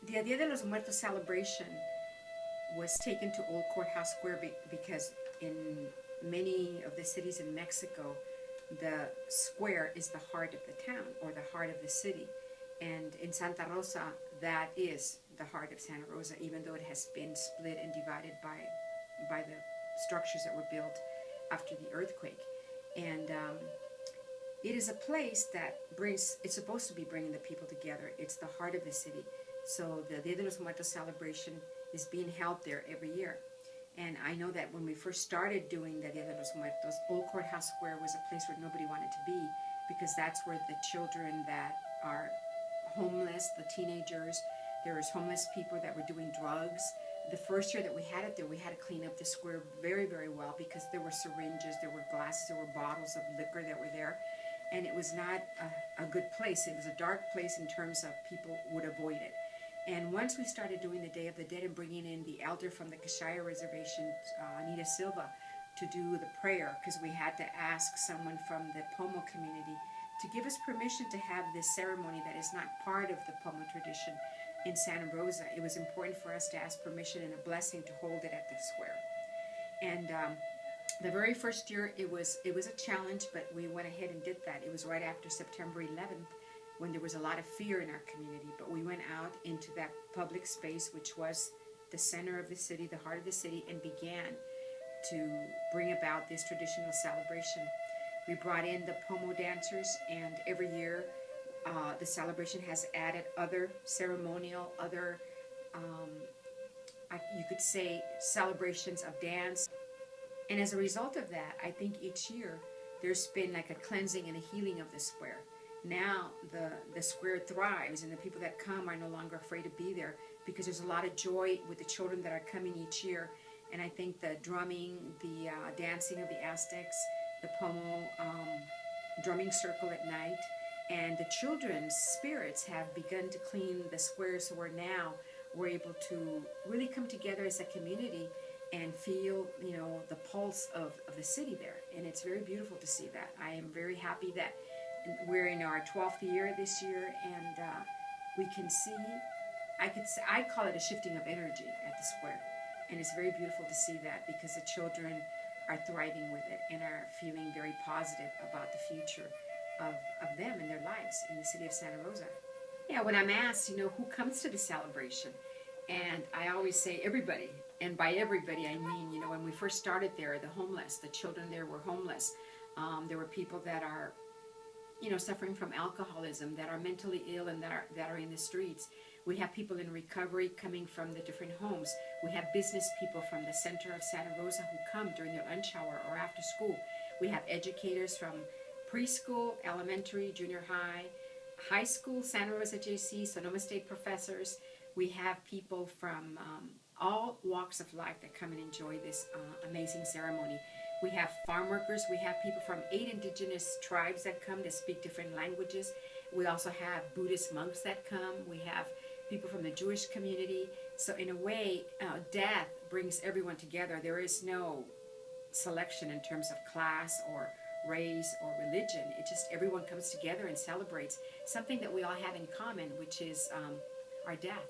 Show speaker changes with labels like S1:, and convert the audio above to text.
S1: the Dia de los Muertos celebration was taken to Old Courthouse Square because in many of the cities in Mexico, the square is the heart of the town or the heart of the city. And in Santa Rosa, that is the heart of Santa Rosa, even though it has been split and divided by the structures that were built after the earthquake. And it is a place that brings, it's supposed to be bringing the people together. It's the heart of the city. So the Dia de los Muertos celebration is being held there every year. And I know that when we first started doing the Dia de los Muertos, Old Courthouse Square was a place where nobody wanted to be, because that's where the children that are homeless, the teenagers, there was homeless people that were doing drugs. The first year that we had it there, we had to clean up the square very, very well, because there were syringes, there were glasses, there were bottles of liquor that were there. And it was not a good place. It was a dark place in terms of people would avoid it. And once we started doing the Day of the Dead and bringing in the elder from the Kashaya Reservation, Anita Silva, to do the prayer, because we had to ask someone from the Pomo community to give us permission to have this ceremony that is not part of the Pomo tradition in Santa Rosa. It was important for us to ask permission and a blessing to hold it at the square. And the very first year, it was a challenge, but we went ahead and did that. It was right after September 11th, when there was a lot of fear in our community. But we went out into that public space, which was the center of the city, the heart of the city, and began to bring about this traditional celebration. We brought in the Pomo dancers, and every year the celebration has added other ceremonial, other, you could say, celebrations of dance. And as a result of that, I think each year there's been like a cleansing and a healing of the square. Now the square thrives, and the people that come are no longer afraid to be there, because there's a lot of joy with the children that are coming each year. And I think the drumming, the dancing of the Aztecs, the Pomo drumming circle at night, and the children's spirits have begun to clean the square, so we're able to really come together as a community and feel, the pulse of the city there. And it's very beautiful to see that. I am very happy that we're in our 12th year this year, and we can see, I call it a shifting of energy at the square. And it's very beautiful to see that, because the children are thriving with it and are feeling very positive about the future of them and their lives in the city of Santa Rosa. Yeah, when I'm asked, who comes to the celebration, and I always say everybody. And by everybody, I mean, when we first started there, the homeless, the children there were homeless. There were people that are, suffering from alcoholism, that are mentally ill, and that are in the streets. We have people in recovery coming from the different homes. We have business people from the center of Santa Rosa who come during their lunch hour or after school. We have educators from preschool, elementary, junior high, high school, Santa Rosa JC, Sonoma State professors. We have people from all walks of life that come and enjoy this amazing ceremony. We have farm workers. We have people from 8 indigenous tribes that come to speak different languages. We also have Buddhist monks that come. We have people from the Jewish community. So in a way, death brings everyone together. There is no selection in terms of class or race or religion. It just, everyone comes together and celebrates something that we all have in common, which is our death.